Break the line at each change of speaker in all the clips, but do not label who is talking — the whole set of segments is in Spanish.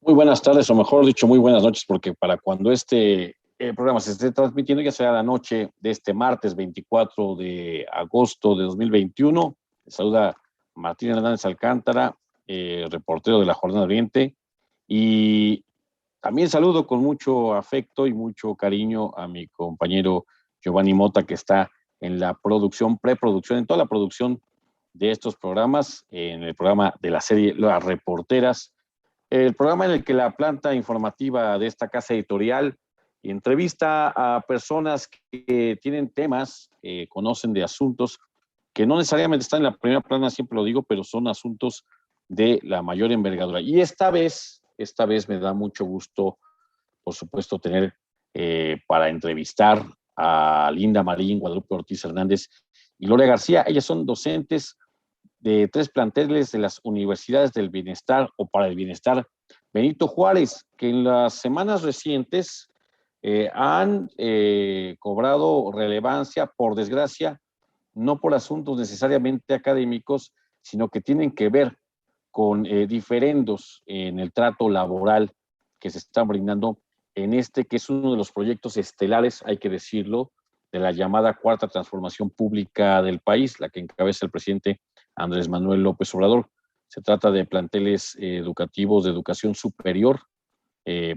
Muy buenas tardes, o mejor dicho, muy buenas noches, porque para cuando este programa se esté transmitiendo, ya será la noche de este martes 24 de agosto de 2021. Les saluda Martín Hernández Alcántara, reportero de la Jornada Oriente, y también saludo con mucho afecto y mucho cariño a mi compañero Giovanni Mota, que está en la producción, preproducción, en toda la producción de estos programas, en el programa de la serie Las Reporteras, el programa en el que la planta informativa de esta casa editorial entrevista a personas que tienen temas, conocen de asuntos que no necesariamente están en la primera plana, siempre lo digo, pero son asuntos de la mayor envergadura. Y esta vez me da mucho gusto, por supuesto, tener para entrevistar a Linda Marín, Guadalupe Ortiz Hernández y Gloria García. Ellas son docentes de 3 planteles de las universidades del bienestar o para el bienestar Benito Juárez, que en las semanas recientes han cobrado relevancia, por desgracia, no por asuntos necesariamente académicos, sino que tienen que ver con diferendos en el trato laboral que se están brindando en este, que es uno de los proyectos estelares, hay que decirlo, de la llamada Cuarta Transformación Pública del país, la que encabeza el presidente Andrés Manuel López Obrador. Se trata de planteles educativos de educación superior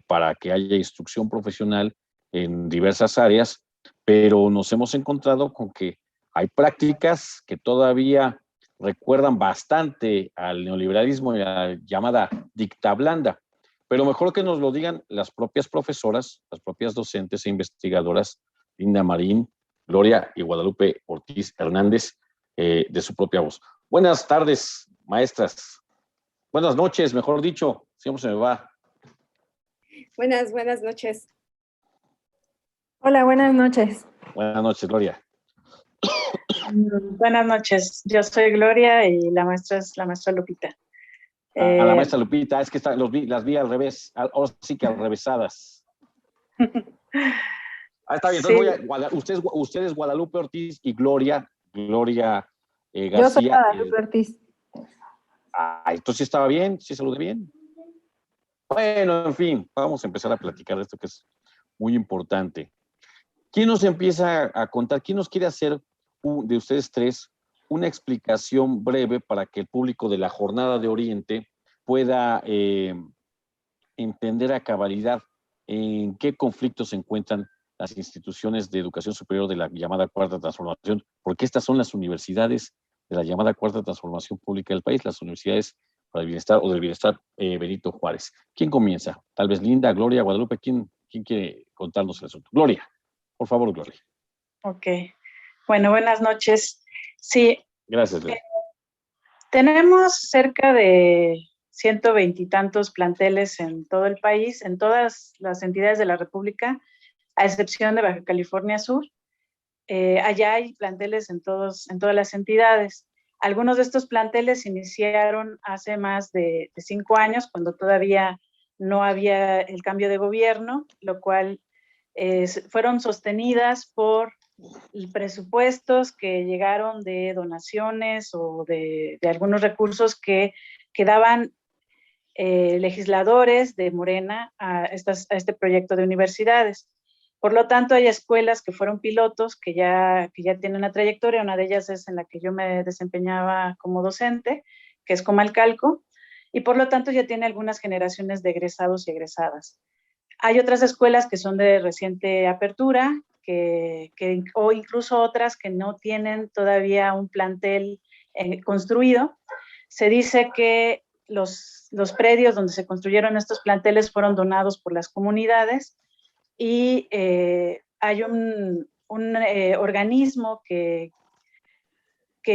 para que haya instrucción profesional en diversas áreas, pero nos hemos encontrado con que hay prácticas que todavía recuerdan bastante al neoliberalismo y a la llamada dicta blanda, pero mejor que nos lo digan las propias profesoras, las propias docentes e investigadoras, Linda Marín, Gloria y Guadalupe Ortiz Hernández, de su propia voz. Buenas tardes, maestras. Buenas noches, mejor dicho, siempre se me va.
Buenas noches.
Hola, buenas noches.
Buenas noches, Gloria.
Buenas noches, yo soy Gloria y la maestra es la maestra Lupita.
A la maestra Lupita, es que las vi al revés, ahora sí que al revésadas. Está bien, entonces sí. Ustedes Guadalupe Ortiz y Gloria García.
Yo soy Guadalupe Ortiz.
Entonces estaba bien, sí saludé bien. Bueno, en fin, vamos a empezar a platicar de esto que es muy importante. ¿Quién nos empieza a contar? ¿Quién nos quiere hacer de ustedes tres una explicación breve para que el público de la Jornada de Oriente pueda entender a cabalidad en qué conflictos se encuentran las instituciones de educación superior de la llamada Cuarta Transformación? Porque estas son las universidades de la llamada Cuarta Transformación Pública del país, las universidades para el bienestar o del bienestar Benito Juárez. ¿Quién comienza? Tal vez Linda, Gloria, Guadalupe. ¿Quién quiere contarnos el asunto? Gloria, por favor, Gloria.
Ok. Bueno, buenas noches. Sí.
Gracias, Gloria.
Tenemos cerca de 120 y tantos planteles en todo el país, en todas las entidades de la República, a excepción de Baja California Sur. Allá hay planteles en todas las entidades. Algunos de estos planteles se iniciaron hace más de 5 años, cuando todavía no había el cambio de gobierno, lo cual fueron sostenidas por presupuestos que llegaron de donaciones o de algunos recursos que daban legisladores de Morena a este proyecto de universidades. Por lo tanto, hay escuelas que fueron pilotos, que ya tienen una trayectoria. Una de ellas es en la que yo me desempeñaba como docente, que es Comalcalco, y por lo tanto ya tiene algunas generaciones de egresados y egresadas. Hay otras escuelas que son de reciente apertura, o incluso otras que no tienen todavía un plantel construido. Se dice que los predios donde se construyeron estos planteles fueron donados por las comunidades, y hay un organismo que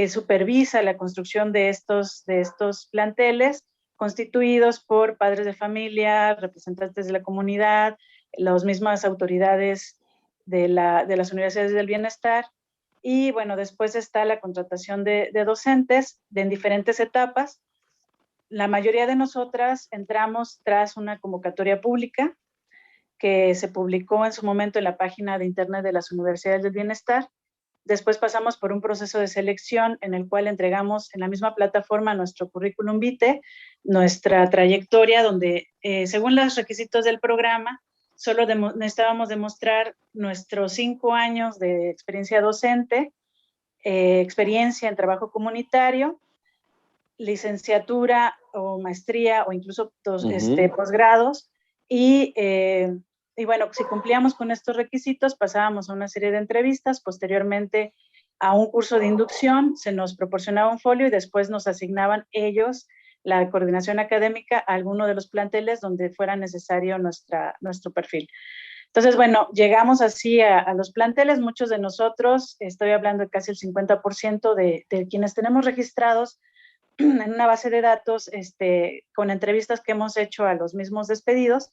supervisa la construcción de estos planteles, constituidos por padres de familia, representantes de la comunidad, las mismas autoridades de las universidades del bienestar. Y bueno, después está la contratación de docentes en diferentes etapas. La mayoría de nosotras entramos tras una convocatoria pública que se publicó en su momento en la página de internet de las universidades del bienestar, Después pasamos por un proceso de selección en el cual entregamos en la misma plataforma nuestro currículum vitae, nuestra trayectoria, donde según los requisitos del programa, solo necesitábamos demostrar nuestros 5 años de experiencia docente, experiencia en trabajo comunitario, licenciatura o maestría o incluso posgrados, y bueno, si cumplíamos con estos requisitos, pasábamos a una serie de entrevistas, posteriormente a un curso de inducción, se nos proporcionaba un folio y después nos asignaban ellos la coordinación académica a alguno de los planteles donde fuera necesario nuestro perfil. Entonces, bueno, llegamos así a los planteles, muchos de nosotros, estoy hablando de casi el 50% de quienes tenemos registrados en una base de datos con entrevistas que hemos hecho a los mismos despedidos,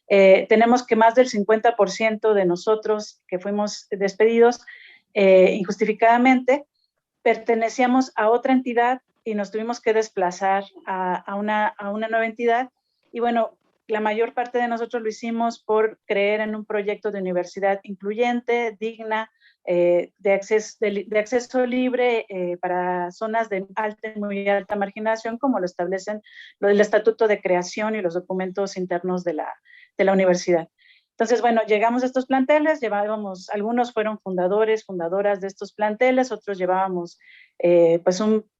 tenemos que más del 50% de nosotros que fuimos despedidos injustificadamente pertenecíamos a otra entidad y nos tuvimos que desplazar a una nueva entidad. Y bueno, la mayor parte de nosotros lo hicimos por creer en un proyecto de universidad incluyente, digna, de acceso libre para zonas de alta y muy alta marginación, como lo establecen el Estatuto de Creación y los documentos internos de la universidad. Entonces, bueno, llegamos a estos planteles, llevábamos, algunos fueron fundadoras de estos planteles, otros llevábamos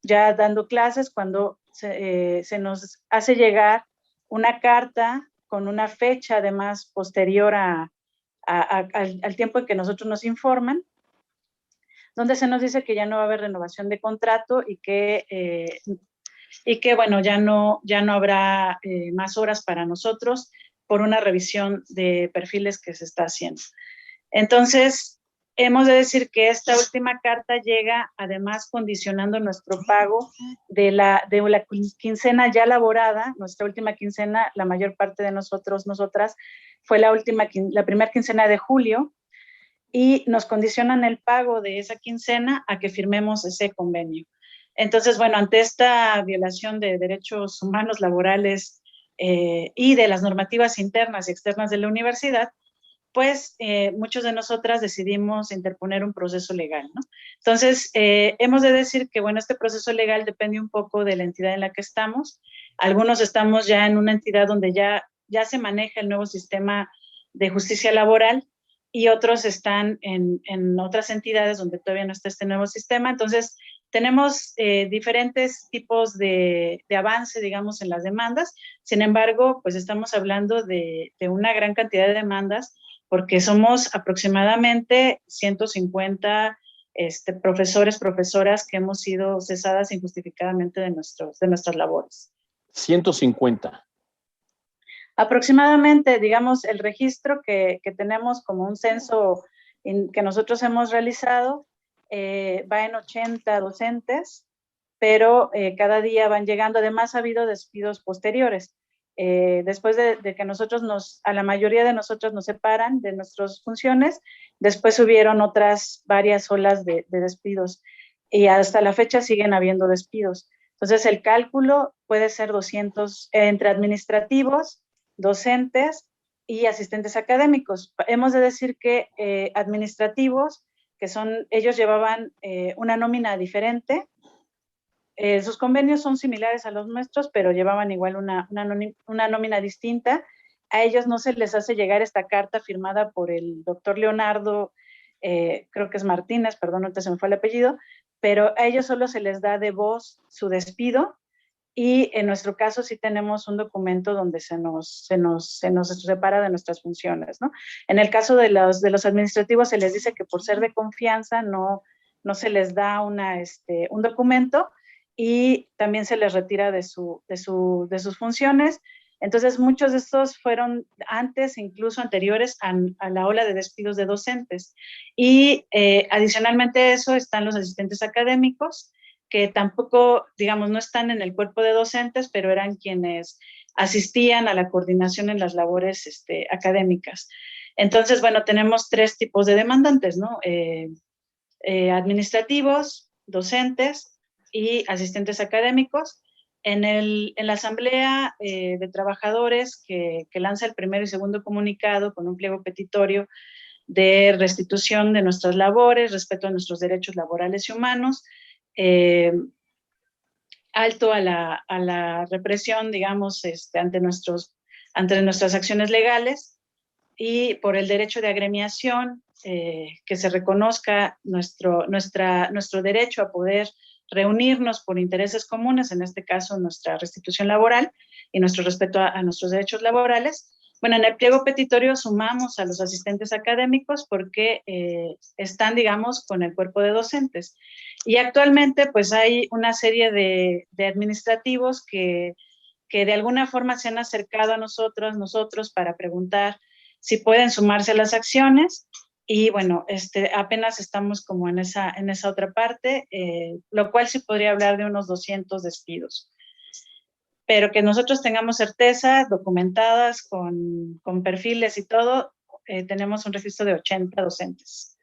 ya dando clases cuando se nos hace llegar una carta con una fecha además posterior al tiempo en que nosotros nos informan, donde se nos dice que ya no va a haber renovación de contrato y que bueno, ya no habrá más horas para nosotros por una revisión de perfiles que se está haciendo. Entonces, hemos de decir que esta última carta llega además condicionando nuestro pago de la quincena ya laborada, nuestra última quincena, la mayor parte de nosotras, fue la primera quincena de julio, y nos condicionan el pago de esa quincena a que firmemos ese convenio. Entonces, bueno, ante esta violación de derechos humanos laborales y de las normativas internas y externas de la universidad, pues muchos de nosotras decidimos interponer un proceso legal, ¿no? Entonces, hemos de decir que, bueno, este proceso legal depende un poco de la entidad en la que estamos. Algunos estamos ya en una entidad donde ya se maneja el nuevo sistema de justicia laboral y otros están en otras entidades donde todavía no está este nuevo sistema. Entonces, tenemos diferentes tipos de avance, digamos, en las demandas. Sin embargo, pues estamos hablando de una gran cantidad de demandas porque somos aproximadamente 150 profesores, profesoras que hemos sido cesadas injustificadamente de nuestras labores.
150.
Aproximadamente, digamos, el registro que tenemos como un censo que nosotros hemos realizado va en 80 docentes, pero cada día van llegando. Además, ha habido despidos posteriores. Después de que a la mayoría de nosotros nos separan de nuestras funciones, después hubieron otras varias olas de despidos y hasta la fecha siguen habiendo despidos. Entonces, el cálculo puede ser 200 entre administrativos, docentes y asistentes académicos. Hemos de decir que administrativos, ellos llevaban una nómina diferente. Sus convenios son similares a los nuestros, pero llevaban igual una nómina distinta. A ellos no se les hace llegar esta carta firmada por el doctor Leonardo, creo que es Martínez, perdón, ahorita se me fue el apellido, pero a ellos solo se les da de voz su despido, y en nuestro caso sí tenemos un documento donde se nos separa de nuestras funciones, ¿no? En el caso de los administrativos se les dice que por ser de confianza no se les da un documento, y también se les retira de sus funciones. Entonces, muchos de estos fueron antes, incluso anteriores a la ola de despidos de docentes. Y adicionalmente a eso están los asistentes académicos, que tampoco, digamos, no están en el cuerpo de docentes, pero eran quienes asistían a la coordinación en las labores académicas. Entonces, bueno, tenemos 3 tipos de demandantes, ¿no? Administrativos, docentes y asistentes académicos. En la asamblea de trabajadores que lanza el primero y segundo comunicado con un pliego petitorio de restitución de nuestras labores, respeto a nuestros derechos laborales y humanos, alto a la represión, digamos, ante nuestras acciones legales, y por el derecho de agremiación, que se reconozca nuestro derecho a poder reunirnos por intereses comunes, en este caso nuestra restitución laboral y nuestro respeto a nuestros derechos laborales. Bueno, en el pliego petitorio sumamos a los asistentes académicos porque están, digamos, con el cuerpo de docentes. Y actualmente, pues, hay una serie de administrativos que de alguna forma se han acercado a nosotros para preguntar si pueden sumarse a las acciones. Y bueno, apenas estamos como en esa otra parte, lo cual sí podría hablar de unos 200 despidos. Pero que nosotros tengamos certeza, documentadas, con perfiles y todo, tenemos un registro de 80 docentes.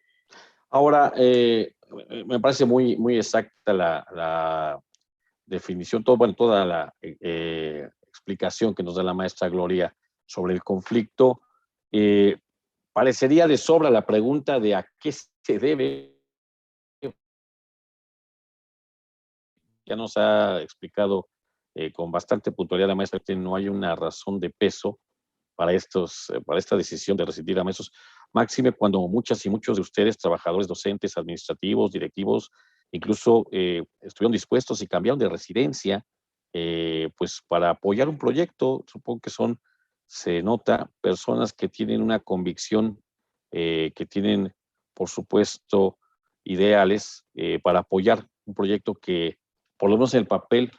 Ahora, me parece muy, muy exacta la definición, toda la explicación que nos da la maestra Gloria sobre el conflicto. Parecería de sobra la pregunta de a qué se debe. Ya nos ha explicado con bastante puntualidad la maestra que no hay una razón de peso para esta decisión de rescindir a maestros, máxime cuando muchas y muchos de ustedes, trabajadores docentes, administrativos, directivos, incluso estuvieron dispuestos y cambiaron de residencia, pues para apoyar un proyecto. Supongo que se nota, personas que tienen una convicción, que tienen, por supuesto, ideales para apoyar un proyecto que, por lo menos en el papel,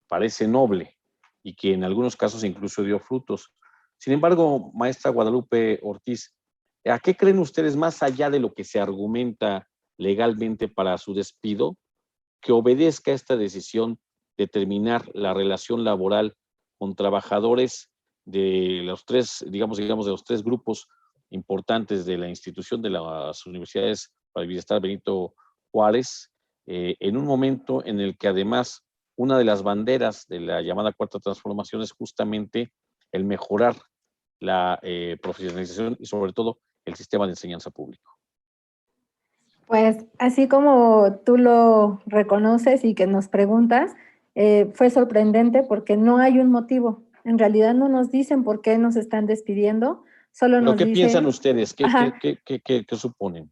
parece noble y que en algunos casos incluso dio frutos. Sin embargo, maestra Guadalupe Ortiz, ¿a qué creen ustedes, más allá de lo que se argumenta legalmente para su despido, que obedezca esta decisión de terminar la relación laboral con trabajadores de los tres, digamos, de los tres grupos importantes de la institución de las universidades para el bienestar Benito Juárez, en un momento en el que además una de las banderas de la llamada Cuarta Transformación es justamente el mejorar la profesionalización y sobre todo el sistema de enseñanza público?
Pues así como tú lo reconoces y que nos preguntas, fue sorprendente porque no hay un motivo. En realidad no nos dicen por qué nos están despidiendo, solo
¿Pero
nos
qué
dicen...
piensan ustedes?
Ajá.
¿Qué suponen?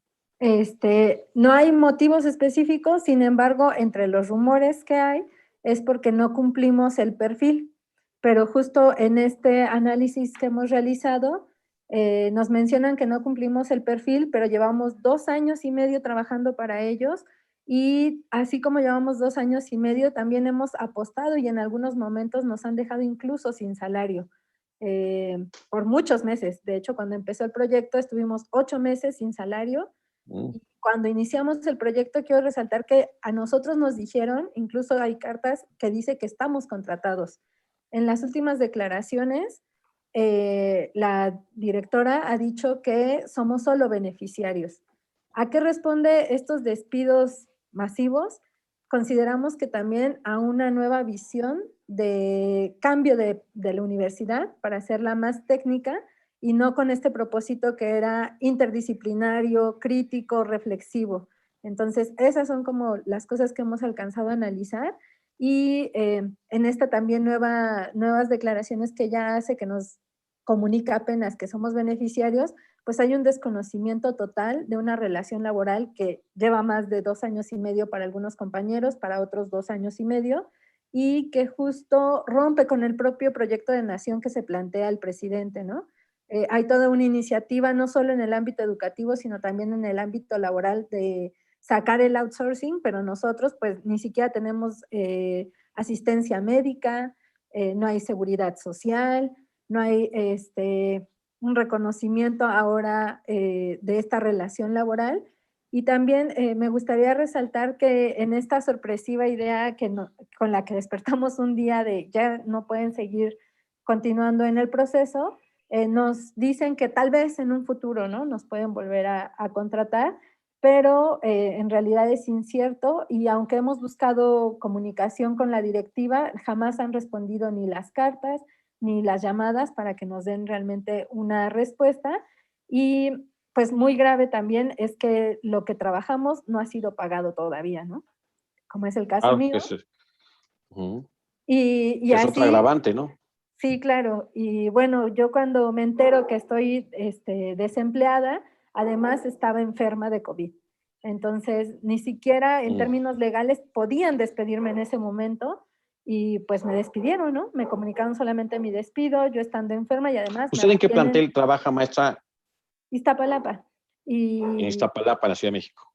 No hay motivos específicos, sin embargo, entre los rumores que hay es porque no cumplimos el perfil, pero justo en este análisis que hemos realizado, nos mencionan que no cumplimos el perfil, pero llevamos 2 años y medio trabajando para ellos, y así como llevamos 2 años y medio, también hemos apostado y en algunos momentos nos han dejado incluso sin salario, por muchos meses. De hecho, cuando empezó el proyecto estuvimos 8 meses sin salario. Y cuando iniciamos el proyecto, quiero resaltar que a nosotros nos dijeron, incluso hay cartas que dice que estamos contratados. En las últimas declaraciones, la directora ha dicho que somos solo beneficiarios. ¿A qué responde estos despidos masivos? Consideramos que también a una nueva visión de cambio de la universidad para hacerla más técnica y no con este propósito que era interdisciplinario, crítico, reflexivo. Entonces, esas son como las cosas que hemos alcanzado a analizar y en esta también nuevas declaraciones que ella hace, que nos comunica apenas que somos beneficiarios, pues hay un desconocimiento total de una relación laboral que lleva más de 2 años y medio para algunos compañeros, para otros 2 años y medio, y que justo rompe con el propio proyecto de nación que se plantea el presidente, ¿no? Hay toda una iniciativa, no solo en el ámbito educativo, sino también en el ámbito laboral de sacar el outsourcing, pero nosotros pues ni siquiera tenemos asistencia médica, no hay seguridad social, no hay un reconocimiento ahora de esta relación laboral. Y también me gustaría resaltar que en esta sorpresiva idea con la que despertamos un día de ya no pueden seguir continuando en el proceso, nos dicen que tal vez en un futuro, ¿no?, nos pueden volver a contratar, pero en realidad es incierto y aunque hemos buscado comunicación con la directiva, jamás han respondido ni las cartas ni las llamadas para que nos den realmente una respuesta. Y pues muy grave también es que lo que trabajamos no ha sido pagado todavía, ¿no? Como es el caso
Claro,
mío.
ujú,
Y
que es otra
así,
agravante, ¿no?
sí, claro. Y bueno, yo cuando me entero que estoy desempleada, además estaba enferma de COVID. Entonces, ni siquiera en
Mm.
términos legales podían despedirme en ese momento y pues me despidieron, ¿no? Me comunicaron solamente mi despido, yo estando enferma y además me
¿Usted en qué
mantienen
plantel trabaja, maestra?
Iztapalapa.
En
Y
Iztapalapa, en la Ciudad de México.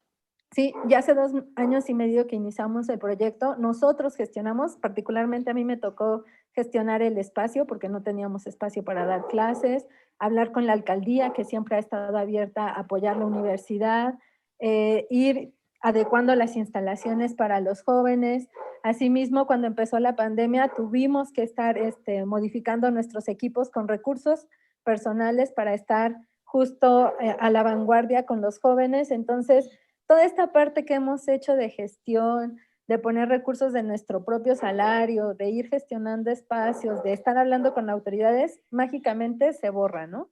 sí, ya hace 2 años y medio que iniciamos el proyecto. Nosotros gestionamos, particularmente a mí me tocó gestionar el espacio porque no teníamos espacio para dar clases, hablar con la alcaldía que siempre ha estado abierta a apoyar la universidad, ir adecuando las instalaciones para los jóvenes. Asimismo, cuando empezó la pandemia, tuvimos que estar modificando nuestros equipos con recursos personales para estar justo a la vanguardia con los jóvenes. Entonces, toda esta parte que hemos hecho de gestión, de poner recursos de nuestro propio salario, de ir gestionando espacios, de estar hablando con autoridades, mágicamente se borra, ¿no?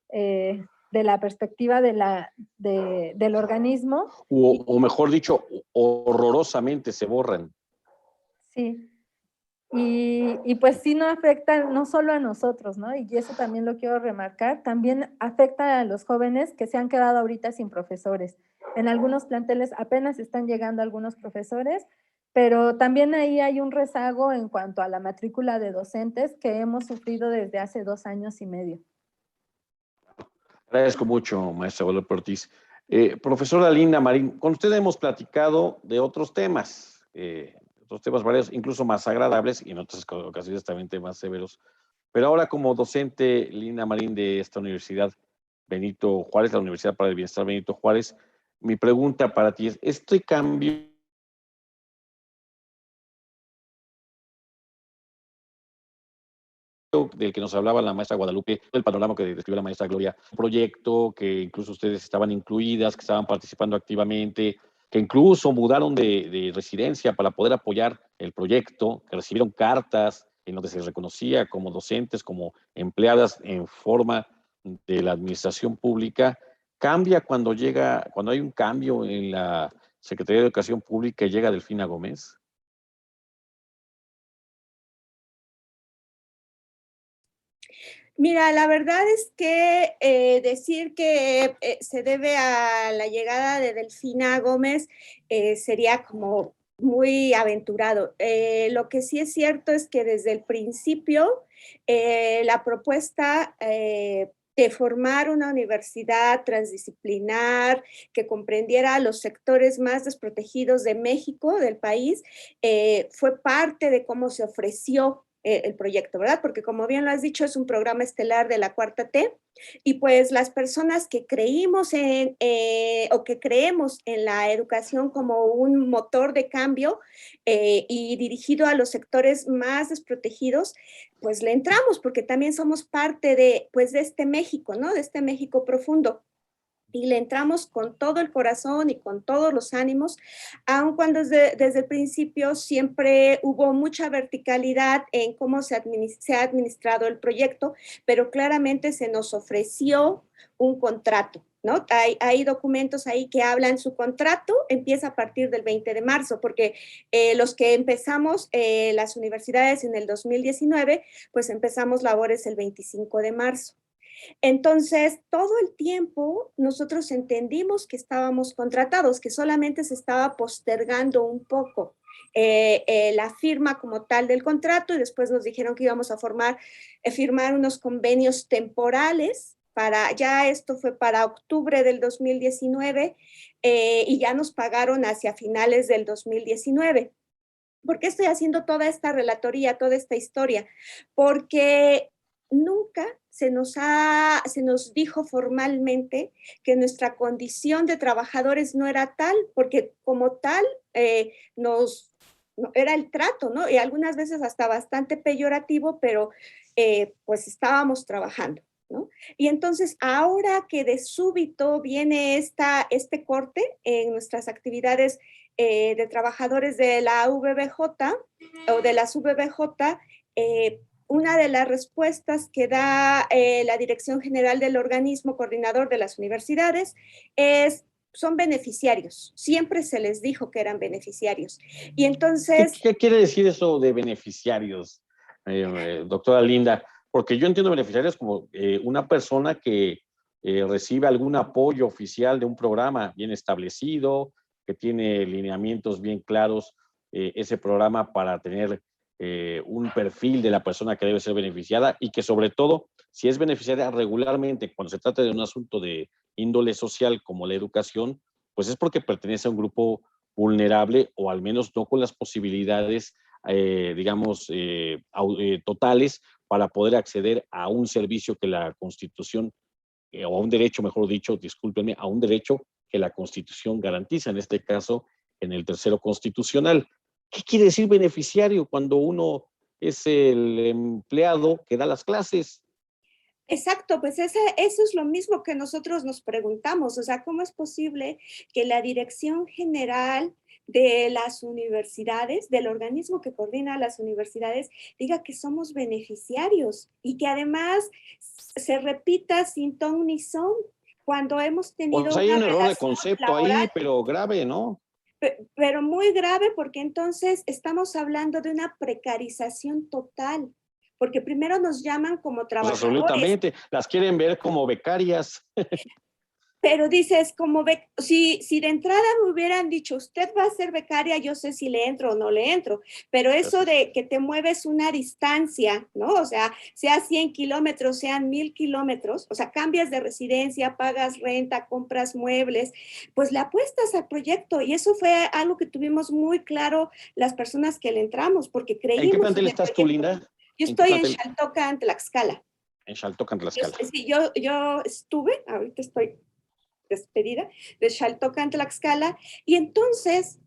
De la perspectiva del organismo.
O mejor dicho, horrorosamente se borran.
Sí. Y pues sí no afecta no solo a nosotros, ¿no? Y eso también lo quiero remarcar, también afecta a los jóvenes que se han quedado ahorita sin profesores. En algunos planteles apenas están llegando algunos profesores, pero también ahí hay un rezago en cuanto a la matrícula de docentes que hemos sufrido desde hace 2 años y medio.
Agradezco mucho, maestra Guadalupe Ortiz. Profesora Linda Marín, con usted hemos platicado de otros temas varios, incluso más agradables y en otras ocasiones también temas severos. Pero ahora como docente, Linda Marín, de esta universidad, Benito Juárez, la Universidad para el Bienestar Benito Juárez, mi pregunta para ti es, ¿este cambio del que nos hablaba la maestra Guadalupe, el panorama que describió la maestra Gloria, un proyecto que incluso ustedes estaban incluidas, que estaban participando activamente, que incluso mudaron de residencia para poder apoyar el proyecto, que recibieron cartas en donde se reconocía como docentes, como empleadas en forma de la administración pública, cambia cuando hay un cambio en la Secretaría de Educación Pública y llega Delfina Gómez.
Mira, la verdad es que decir que se debe a la llegada de Delfina Gómez sería como muy aventurado. Lo que sí es cierto es que desde el principio la propuesta de formar una universidad transdisciplinar que comprendiera los sectores más desprotegidos de México, del país, fue parte de cómo se ofreció el proyecto, ¿verdad? Porque como bien lo has dicho, es un programa estelar de la Cuarta T y pues las personas que creímos o que creemos en la educación como un motor de cambio y dirigido a los sectores más desprotegidos, pues le entramos porque también somos parte de, pues, de este México, ¿no? De este México profundo. Y le entramos con todo el corazón y con todos los ánimos, aun cuando desde el principio siempre hubo mucha verticalidad en cómo se ha administrado el proyecto, pero claramente se nos ofreció un contrato, ¿no? Hay documentos ahí que hablan, su contrato empieza a partir del 20 de marzo, porque los que empezamos las universidades en el 2019, pues empezamos labores el 25 de marzo. Entonces, todo el tiempo nosotros entendimos que estábamos contratados, que solamente se estaba postergando un poco la firma como tal del contrato y después nos dijeron que íbamos a firmar unos convenios temporales ya esto fue para octubre del 2019 y ya nos pagaron hacia finales del 2019. ¿Por qué estoy haciendo toda esta relatoría, toda esta historia? Porque nunca se nos dijo formalmente que nuestra condición de trabajadores no era tal, porque como tal era el trato, ¿no? Y algunas veces hasta bastante peyorativo, pero pues estábamos trabajando, ¿no? Y entonces ahora que de súbito viene este corte en nuestras actividades de trabajadores de la VBJ o de las VBJ, una de las respuestas que da la Dirección General del Organismo Coordinador de las Universidades son beneficiarios. Siempre se les dijo que eran beneficiarios. Y entonces...
¿Qué quiere decir eso de beneficiarios, doctora Linda? Porque yo entiendo beneficiarios como una persona que recibe algún apoyo oficial de un programa bien establecido, que tiene lineamientos bien claros, ese programa para tener un perfil de la persona que debe ser beneficiada y que sobre todo, si es beneficiaria regularmente, cuando se trata de un asunto de índole social como la educación, pues es porque pertenece a un grupo vulnerable o al menos no con las posibilidades, digamos, totales para poder acceder a un servicio que la Constitución, o a un derecho, mejor dicho, discúlpenme, a un derecho que la Constitución garantiza, en este caso, en el tercero constitucional. ¿Qué quiere decir beneficiario cuando uno es el empleado que da las clases?
Exacto, pues eso es lo mismo que nosotros nos preguntamos, o sea, ¿cómo es posible que la Dirección General de las universidades, del organismo que coordina las universidades, diga que somos beneficiarios y que además se repita sin ton ni son cuando hemos tenido
Pues hay
una
un error de
relación
concepto
laboral?
ahí, pero grave, ¿no?
Pero muy grave porque entonces estamos hablando de una precarización total, porque primero nos llaman como
Pues
trabajadores,
absolutamente. Las quieren ver como becarias.
pero dices, si de entrada me hubieran dicho, usted va a ser becaria, yo sé si le entro o no le entro, pero eso de que te mueves una distancia, ¿no? O sea 100 kilómetros, sean 1000 kilómetros, o sea, cambias de residencia, pagas renta, compras muebles, pues le apuestas al proyecto y eso fue algo que tuvimos muy claro las personas que le entramos, porque
¿En qué
creímos
plantel
en el
estás tú,
proyecto.
Linda?
Yo
¿En qué
estoy en
plantel?
Xaltocan, Tlaxcala.
En Xaltocan, Tlaxcala.
Sí, yo estuve, ahorita estoy despedida, de Xaltocan, Tlaxcala, y entonces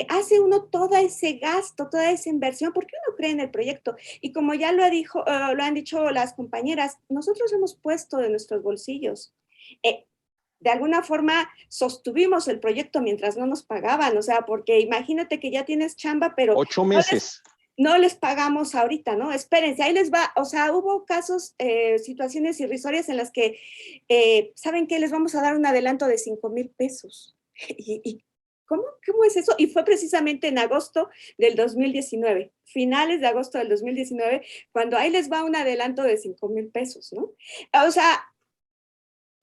hace uno todo ese gasto, toda esa inversión, porque uno cree en el proyecto. Y como ya lo han dicho las compañeras, nosotros hemos puesto de nuestros bolsillos. De alguna forma sostuvimos el proyecto mientras no nos pagaban, o sea, porque imagínate que ya tienes chamba, pero
8 meses.
no les pagamos ahorita, ¿no? Espérense, ahí les va. O sea, hubo casos, situaciones irrisorias en las que, ¿saben qué? Les vamos a dar un adelanto de 5,000 pesos. ¿Y cómo es eso? Y fue precisamente en agosto del 2019, finales de agosto del 2019, cuando ahí les va un adelanto de 5,000 pesos, ¿no? O sea,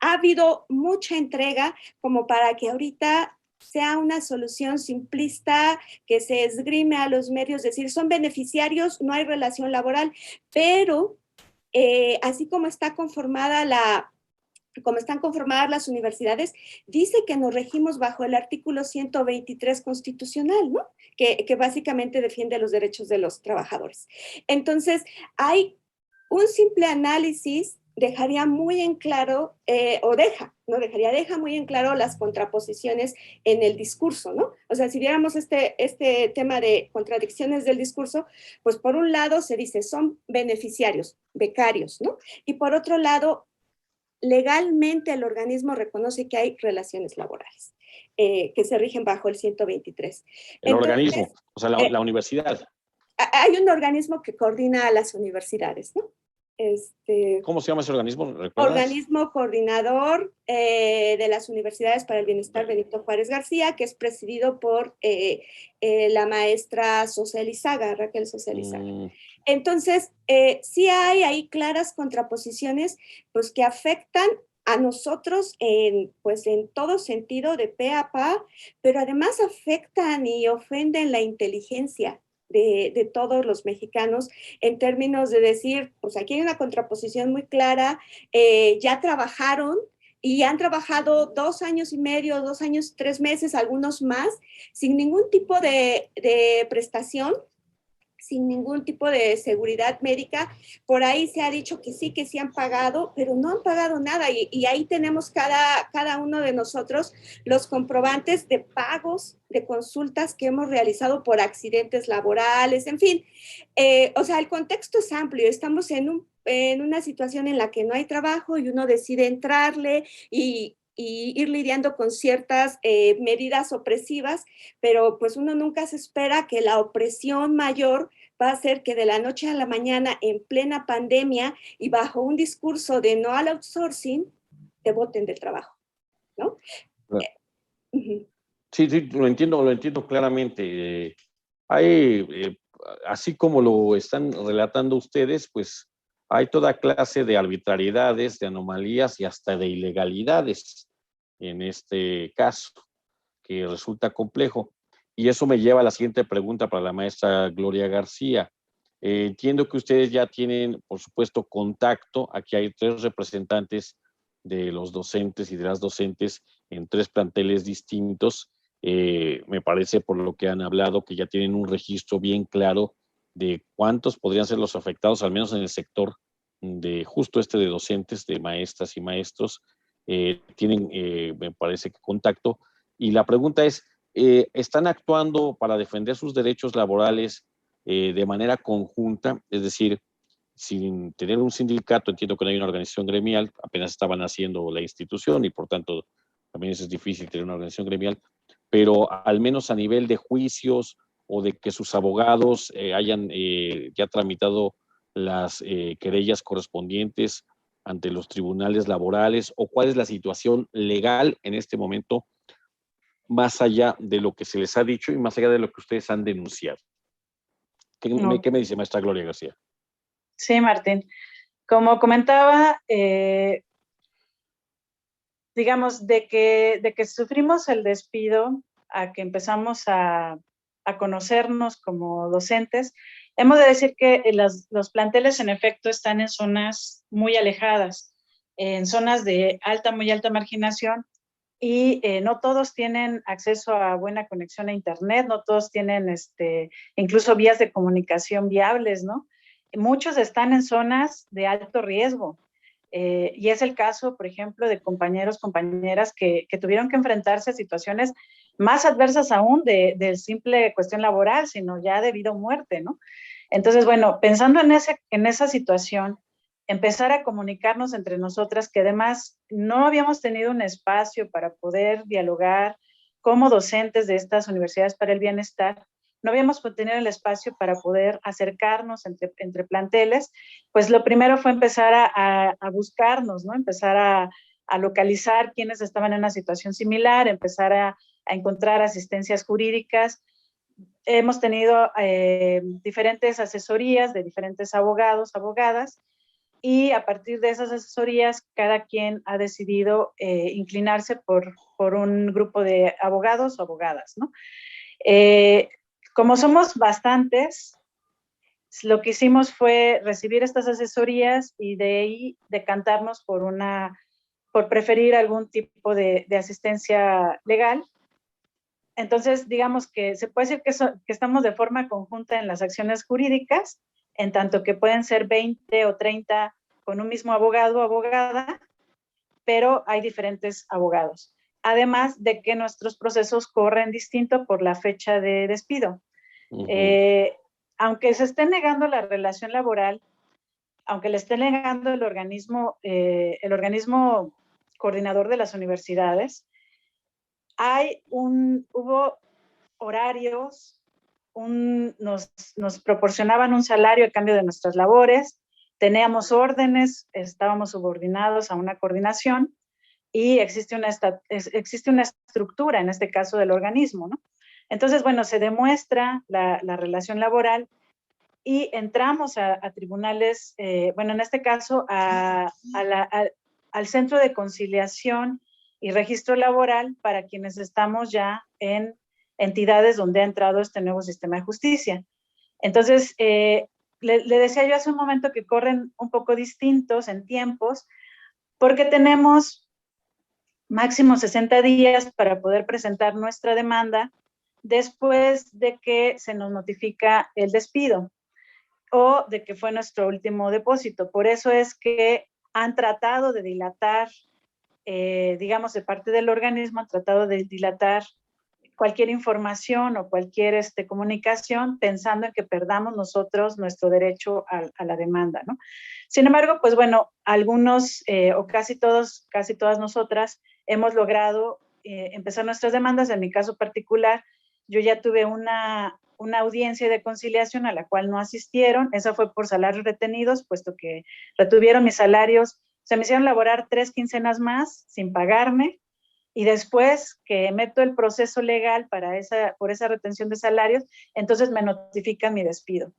ha habido mucha entrega como para que ahorita sea una solución simplista que se esgrime a los medios, decir, son beneficiarios, no hay relación laboral, pero así como están conformadas las universidades, dice que nos regimos bajo el artículo 123 constitucional, ¿no? Que básicamente defiende los derechos de los trabajadores. Entonces, hay un simple análisis dejaría muy en claro, deja muy en claro las contraposiciones en el discurso, ¿no? O sea, si viéramos este tema de contradicciones del discurso, pues por un lado se dice son beneficiarios, becarios, ¿no? Y por otro lado, legalmente el organismo reconoce que hay relaciones laborales que se rigen bajo el 123.
El organismo, o sea, la universidad.
Hay un organismo que coordina a las universidades, ¿no?
¿Cómo se llama ese organismo? ¿Recuerdas?
Organismo coordinador de las universidades para el bienestar Benito Juárez García, que es presidido por la maestra Raquel Socializaga. Entonces, sí hay ahí claras contraposiciones pues, que afectan a nosotros en todo sentido de pe a pa, pero además afectan y ofenden la inteligencia de todos los mexicanos en términos de decir, pues aquí hay una contraposición muy clara, ya trabajaron y han trabajado 2 años y medio, 2 años, 3 meses, algunos más, sin ningún tipo de prestación, sin ningún tipo de seguridad médica. Por ahí se ha dicho que sí han pagado, pero no han pagado nada. Y ahí tenemos cada uno de nosotros los comprobantes de pagos de consultas que hemos realizado por accidentes laborales, en fin. O sea, el contexto es amplio. Estamos en una situación en la que no hay trabajo y uno decide entrarle y y ir lidiando con ciertas medidas opresivas, pero pues uno nunca se espera que la opresión mayor va a ser que de la noche a la mañana, en plena pandemia y bajo un discurso de no al outsourcing, te boten del trabajo, ¿no?
Claro.
Uh-huh.
Sí, sí, lo entiendo claramente. Así como lo están relatando ustedes, pues hay toda clase de arbitrariedades, de anomalías y hasta de ilegalidades en este caso, que resulta complejo. Y eso me lleva a la siguiente pregunta para la maestra Gloria García. Entiendo que ustedes ya tienen, por supuesto, contacto. Aquí hay 3 representantes de los docentes y de las docentes en 3 planteles distintos. Me parece, por lo que han hablado, que ya tienen un registro bien claro de cuántos podrían ser los afectados, al menos en el sector de justo de docentes, de maestras y maestros. Tienen, me parece que contacto. Y la pregunta es, ¿están actuando para defender sus derechos laborales de manera conjunta? Es decir, sin tener un sindicato, entiendo que no hay una organización gremial, apenas estaban haciendo la institución y por tanto también es difícil tener una organización gremial, pero al menos a nivel de juicios o de que sus abogados hayan ya tramitado las querellas correspondientes ante los tribunales laborales, o cuál es la situación legal en este momento, más allá de lo que se les ha dicho y más allá de lo que ustedes han denunciado. ¿Qué me dice maestra Gloria García?
Sí, Martín. Como comentaba, digamos, de que sufrimos el despido a que empezamos a conocernos como docentes, hemos de decir que los planteles en efecto están en zonas muy alejadas, en zonas de muy alta marginación, y no todos tienen acceso a buena conexión a internet, no todos tienen incluso vías de comunicación viables, ¿no? Muchos están en zonas de alto riesgo. Y es el caso, por ejemplo, de compañeros, compañeras que tuvieron que enfrentarse a situaciones más adversas aún de simple cuestión laboral, sino ya de vida o muerte, ¿no? Entonces, bueno, pensando en esa situación, empezar a comunicarnos entre nosotras, que además no habíamos tenido un espacio para poder dialogar como docentes de estas universidades para el bienestar, no habíamos tenido el espacio para poder acercarnos entre planteles, pues lo primero fue empezar a buscarnos, ¿no? Empezar a localizar quienes estaban en una situación similar, empezar a encontrar asistencias jurídicas. Hemos tenido diferentes asesorías de diferentes abogados, abogadas, y a partir de esas asesorías, cada quien ha decidido inclinarse por un grupo de abogados o abogadas, ¿no? Como somos bastantes, lo que hicimos fue recibir estas asesorías y de ahí decantarnos por preferir algún tipo de asistencia legal. Entonces, digamos que se puede decir que estamos de forma conjunta en las acciones jurídicas, en tanto que pueden ser 20 o 30 con un mismo abogado o abogada, pero hay diferentes abogados. Además de que nuestros procesos corren distinto por la fecha de despido. Aunque se esté negando la relación laboral, aunque le esté negando el organismo coordinador de las universidades, hubo horarios, nos proporcionaban un salario a cambio de nuestras labores, teníamos órdenes, estábamos subordinados a una coordinación y existe una estructura, en este caso del organismo, ¿no? Entonces, bueno, se demuestra la relación laboral y entramos a tribunales, bueno, en este caso al Centro de Conciliación y Registro Laboral para quienes estamos ya en entidades donde ha entrado este nuevo sistema de justicia. Entonces, le decía yo hace un momento que corren un poco distintos en tiempos, porque tenemos máximo 60 días para poder presentar nuestra demanda después de que se nos notifica el despido o de que fue nuestro último depósito. Por eso es que han tratado de dilatar, digamos, de parte del organismo, han tratado de dilatar cualquier información o cualquier comunicación pensando en que perdamos nosotros nuestro derecho a la demanda, ¿no? Sin embargo, pues bueno, algunos o casi todas nosotras hemos logrado empezar nuestras demandas. En mi caso particular, yo ya tuve una audiencia de conciliación a la cual no asistieron. Esa fue por salarios retenidos, puesto que retuvieron mis salarios. Se me hicieron laborar 3 quincenas más sin pagarme, y después que meto el proceso legal por esa retención de salarios, entonces me notifican mi despido.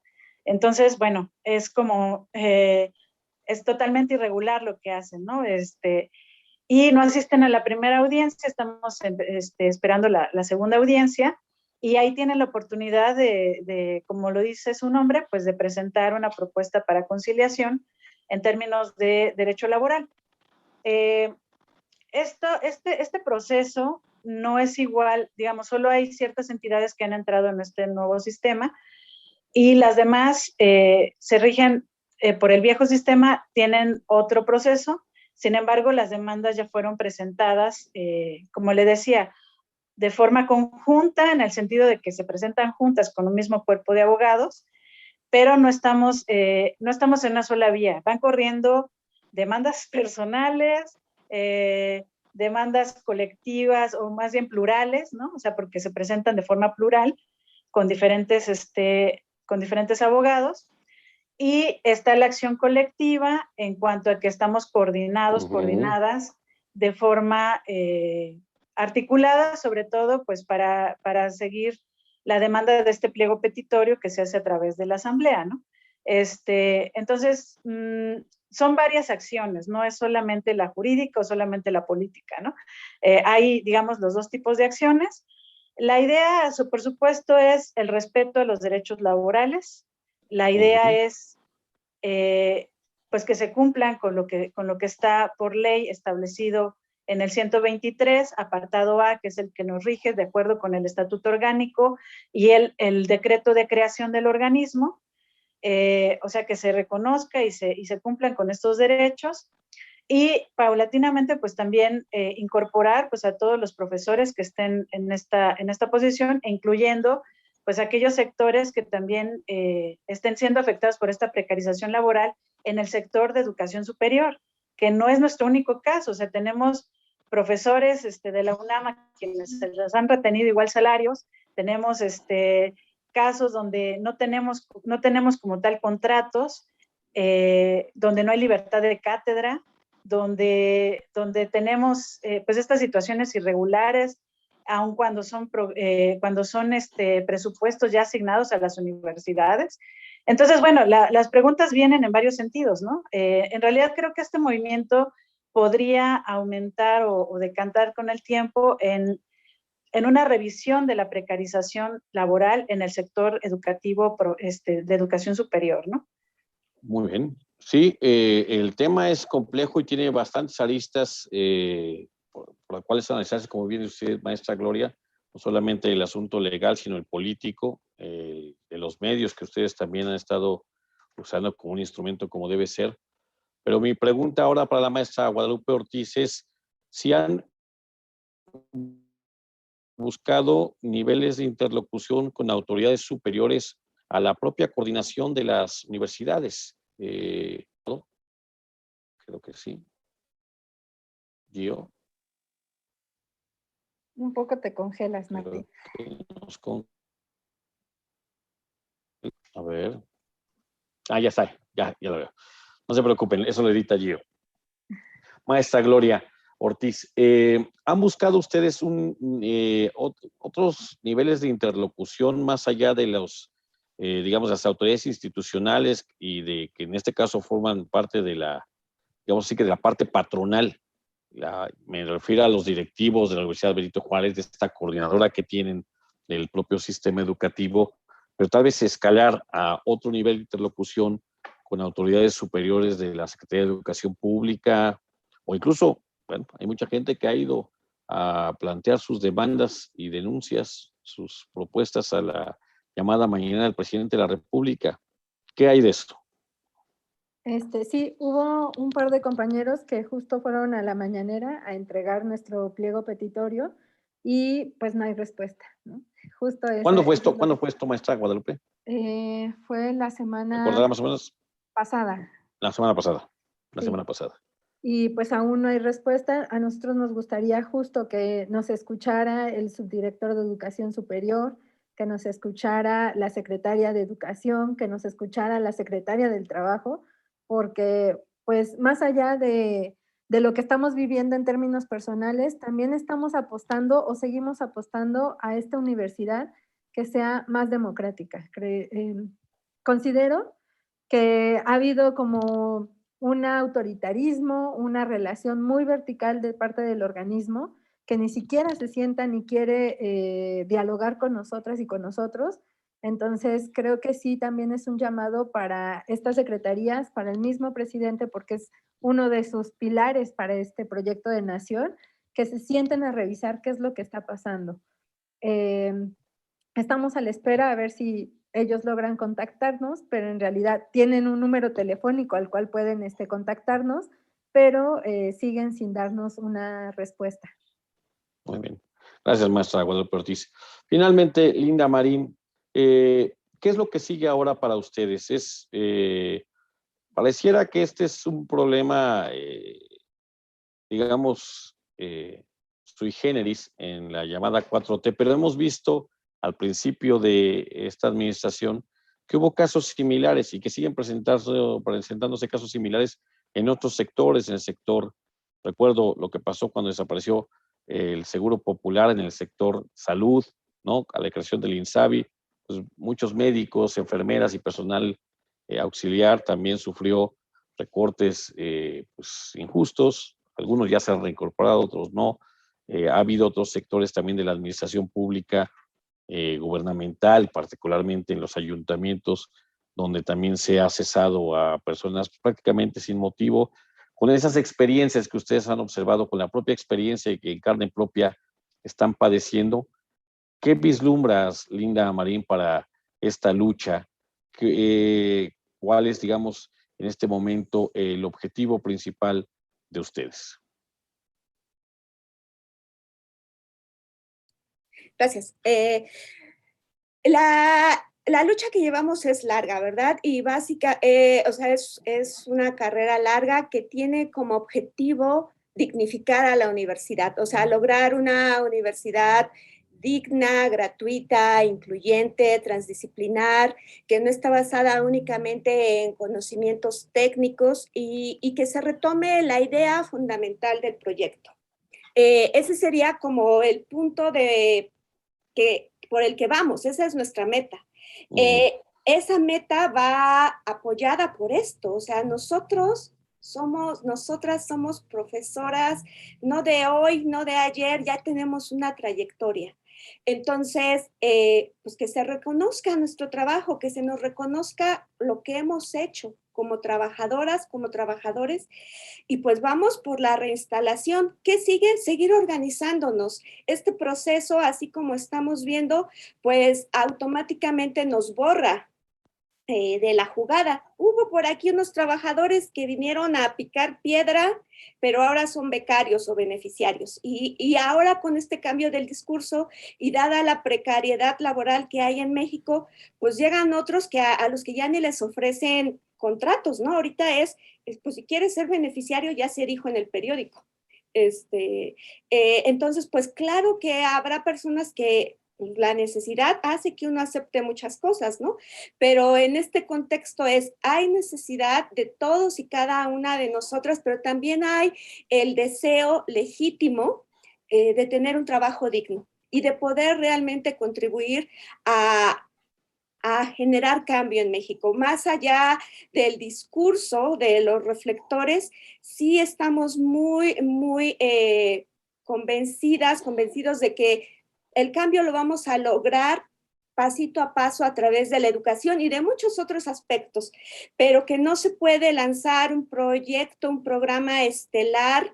Entonces, bueno, es como, es totalmente irregular lo que hacen, ¿no? Y no asisten a la primera audiencia, estamos esperando la segunda audiencia, y ahí tienen la oportunidad de, como lo dice su nombre, pues de presentar una propuesta para conciliación en términos de derecho laboral. Este proceso no es igual, digamos, solo hay ciertas entidades que han entrado en este nuevo sistema, y las demás se rigen por el viejo sistema, tienen otro proceso. Sin embargo, las demandas ya fueron presentadas, como le decía, de forma conjunta, en el sentido de que se presentan juntas con un mismo cuerpo de abogados, pero no estamos en una sola vía. Van corriendo demandas personales, demandas colectivas, o más bien plurales, ¿no? O sea, porque se presentan de forma plural con diferentes abogados. Y está la acción colectiva en cuanto a que estamos coordinados, coordinadas de forma articulada, sobre todo pues para seguir la demanda de este pliego petitorio que se hace a través de la asamblea, ¿no? Entonces, son varias acciones, no es solamente la jurídica o solamente la política, ¿no? Hay, digamos, los dos tipos de acciones. La idea, por supuesto, es el respeto a los derechos laborales. La idea es pues que se cumplan con lo que está por ley establecido en el 123, apartado A, que es el que nos rige de acuerdo con el estatuto orgánico y el decreto de creación del organismo. O sea, que se reconozca y se cumplan con estos derechos, y paulatinamente pues también incorporar pues a todos los profesores que estén en esta posición, e incluyendo pues aquellos sectores que también estén siendo afectados por esta precarización laboral en el sector de educación superior, que no es nuestro único caso. O sea, tenemos profesores de la UNAM a quienes se les han retenido igual salarios, tenemos casos donde no tenemos como tal contratos, donde no hay libertad de cátedra, donde tenemos pues estas situaciones irregulares, aun cuando son presupuestos ya asignados a las universidades. Entonces, bueno, las preguntas vienen en varios sentidos, ¿no? En realidad creo que este movimiento podría aumentar o decantar con el tiempo en una revisión de la precarización laboral en el sector educativo de educación superior, ¿no?
Muy bien. Sí, el tema es complejo y tiene bastantes aristas por las cuales analizarse, como bien usted, maestra Gloria, no solamente el asunto legal, sino el político, de los medios que ustedes también han estado usando como un instrumento como debe ser. Pero mi pregunta ahora para la maestra Guadalupe Ortiz es si han buscado niveles de interlocución con autoridades superiores a la propia coordinación de las universidades. ¿No? Creo que sí. Gio.
Un poco te congelas, Martín.
A ver. Ya está, ya lo veo. No se preocupen, eso lo edita Gio. Maestra Gloria Ortiz, ¿han buscado ustedes otros niveles de interlocución más allá de los, digamos, las autoridades institucionales y de que en este caso forman parte de la, digamos así, que de la parte patronal? Me refiero a los directivos de la Universidad Benito Juárez, de esta coordinadora que tienen del propio sistema educativo, pero tal vez escalar a otro nivel de interlocución con autoridades superiores de la Secretaría de Educación Pública, o incluso, bueno, hay mucha gente que ha ido a plantear sus demandas y denuncias, sus propuestas a la llamada mañanera del presidente de la República. ¿Qué hay de esto?
Sí, hubo un par de compañeros que justo fueron a la mañanera a entregar nuestro pliego petitorio y pues no hay respuesta, ¿no? Justo
¿Cuándo fue esto? ¿Cuándo fue esto, maestra Guadalupe?
Fue la semana
¿Recordará más o menos?
pasada.
La semana pasada. La
Sí.
semana pasada.
y pues aún no hay respuesta. A nosotros nos gustaría justo que nos escuchara el subdirector de Educación Superior, que nos escuchara la secretaria de Educación, que nos escuchara la secretaria del Trabajo, porque pues más allá de lo que estamos viviendo en términos personales, también estamos apostando o seguimos apostando a esta universidad que sea más democrática. Considero que ha habido como un autoritarismo, una relación muy vertical de parte del organismo, que ni siquiera se sienta ni quiere dialogar con nosotras y con nosotros. Entonces, creo que sí, también es un llamado para estas secretarías, para el mismo presidente, porque es uno de sus pilares para este proyecto de nación, que se sienten a revisar qué es lo que está pasando. Eh, Estamos a la espera a ver si ellos logran contactarnos, pero en realidad tienen un número telefónico al cual pueden contactarnos, pero siguen sin darnos una respuesta.
Muy bien. Gracias, maestra Guadalupe Ortiz. Finalmente, Linda Marín, ¿qué es lo que sigue ahora para ustedes? Pareciera que este es un problema, digamos, sui generis en la llamada 4T, pero hemos visto al principio de esta administración que hubo casos similares y que siguen presentándose casos similares en otros sectores, en el sector, recuerdo lo que pasó cuando desapareció el Seguro Popular en el sector salud, ¿no? A la creación del INSABI, pues muchos médicos, enfermeras y personal auxiliar también sufrió recortes pues, injustos, algunos ya se han reincorporado, otros no. Ha habido otros sectores también de la administración pública gubernamental, particularmente en los ayuntamientos, donde también se ha cesado a personas prácticamente sin motivo. Con esas experiencias que ustedes han observado, con la propia experiencia y que en carne propia están padeciendo, ¿qué vislumbras, Linda Marín, para esta lucha? ¿Cuál es, digamos, en este momento el objetivo principal de ustedes?
Gracias. La lucha que llevamos es larga, ¿verdad? Y básica, o sea, es una carrera larga que tiene como objetivo dignificar a la universidad, o sea, lograr una universidad digna, gratuita, incluyente, transdisciplinar, que no está basada únicamente en conocimientos técnicos y que se retome la idea fundamental del proyecto. Ese sería como el punto por el que vamos, esa es nuestra meta. Esa meta va apoyada por esto, o sea, nosotras somos profesoras, no de hoy, no de ayer, ya tenemos una trayectoria. Entonces, pues que se reconozca nuestro trabajo, que se nos reconozca lo que hemos hecho como trabajadoras, como trabajadores, y pues vamos por la reinstalación. ¿Qué sigue? Seguir organizándonos. Este proceso, así como estamos viendo, pues automáticamente nos borra de la jugada. Hubo por aquí unos trabajadores que vinieron a picar piedra, pero ahora son becarios o beneficiarios. Y ahora con este cambio del discurso y dada la precariedad laboral que hay en México, pues llegan otros que a los que ya ni les ofrecen contratos, ¿no? Ahorita pues si quieres ser beneficiario ya se dijo en el periódico. Entonces, pues claro que habrá personas que la necesidad hace que uno acepte muchas cosas, ¿no? Pero en este contexto hay necesidad de todos y cada una de nosotras, pero también hay el deseo legítimo de tener un trabajo digno y de poder realmente contribuir a generar cambio en México. Más allá del discurso, de los reflectores, sí estamos muy, muy convencidos de que el cambio lo vamos a lograr pasito a paso a través de la educación y de muchos otros aspectos, pero que no se puede lanzar un proyecto, un programa estelar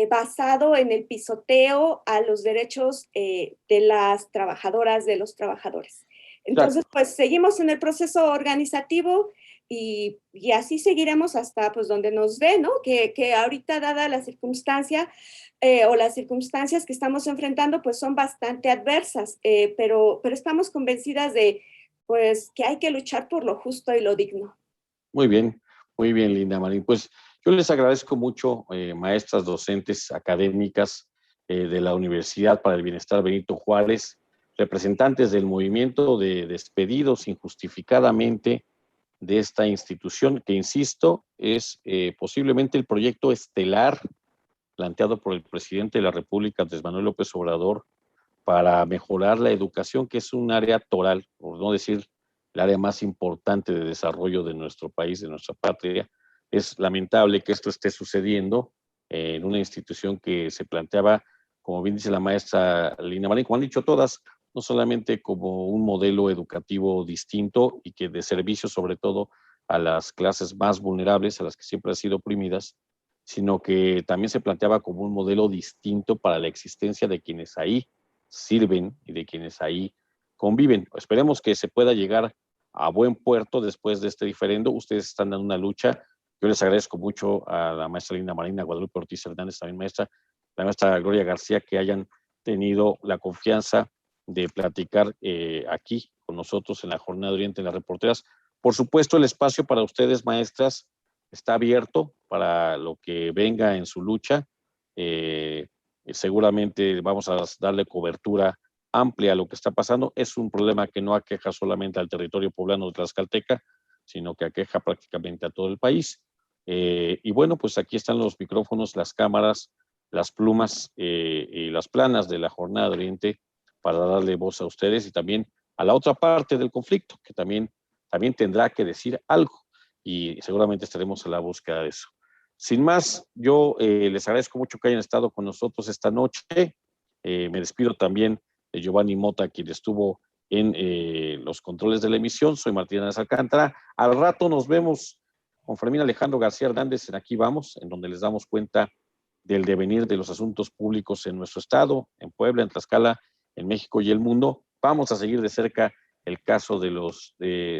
basado en el pisoteo a los derechos de las trabajadoras, de los trabajadores. Entonces, pues seguimos en el proceso organizativo y así seguiremos hasta pues donde nos dé, ¿no? Que ahorita dada la circunstancia o las circunstancias que estamos enfrentando pues son bastante adversas, pero estamos convencidas de pues que hay que luchar por lo justo y lo digno.
Muy bien, Linda Marín. Pues Yo les agradezco mucho, maestras, docentes, académicas de la Universidad para el Bienestar Benito Juárez, representantes del movimiento de despedidos injustificadamente de esta institución, que insisto, es posiblemente el proyecto estelar planteado por el presidente de la República, Andrés Manuel López Obrador, para mejorar la educación, que es un área toral, por no decir el área más importante de desarrollo de nuestro país, de nuestra patria. Es lamentable que esto esté sucediendo en una institución que se planteaba, como bien dice la maestra Lina Marín, como han dicho todas, no solamente como un modelo educativo distinto y que de servicio sobre todo a las clases más vulnerables, a las que siempre han sido oprimidas, sino que también se planteaba como un modelo distinto para la existencia de quienes ahí sirven y de quienes ahí conviven. Esperemos que se pueda llegar a buen puerto después de este diferendo. Ustedes están dando una lucha. Yo les agradezco mucho a la maestra Lina Marín, a Guadalupe Ortiz Hernández, también maestra, la maestra Gloria García, que hayan tenido la confianza de platicar aquí con nosotros en la Jornada de Oriente en las Reporteras. Por supuesto, el espacio para ustedes, maestras, está abierto para lo que venga en su lucha. Seguramente vamos a darle cobertura amplia a lo que está pasando. Es un problema que no aqueja solamente al territorio poblano de Tlaxcalteca, sino que aqueja prácticamente a todo el país. Y bueno, pues aquí están los micrófonos, las cámaras, las plumas y las planas de la Jornada de Oriente para darle voz a ustedes y también a la otra parte del conflicto, que también tendrá que decir algo y seguramente estaremos a la búsqueda de eso. Sin más, yo les agradezco mucho que hayan estado con nosotros esta noche. Me despido también de Giovanni Mota, quien estuvo en los controles de la emisión. Soy Martín Hernández Alcántara. Al rato nos vemos con Fermín Alejandro García Hernández en Aquí Vamos, en donde les damos cuenta del devenir de los asuntos públicos en nuestro estado, en Puebla, en Tlaxcala, en México y el mundo. Vamos a seguir de cerca el caso de los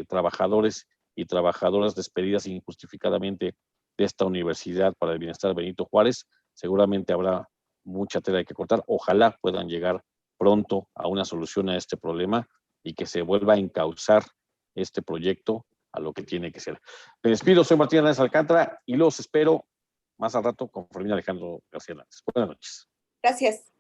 trabajadores y trabajadoras despedidas injustificadamente de esta Universidad para el Bienestar Benito Juárez. Seguramente habrá mucha tela que cortar. Ojalá puedan llegar pronto a una solución a este problema y que se vuelva a encauzar este proyecto a lo que tiene que ser. Me despido, soy Martín Hernández Alcántara y los espero más al rato con Fermín Alejandro García Hernández. Buenas noches.
Gracias.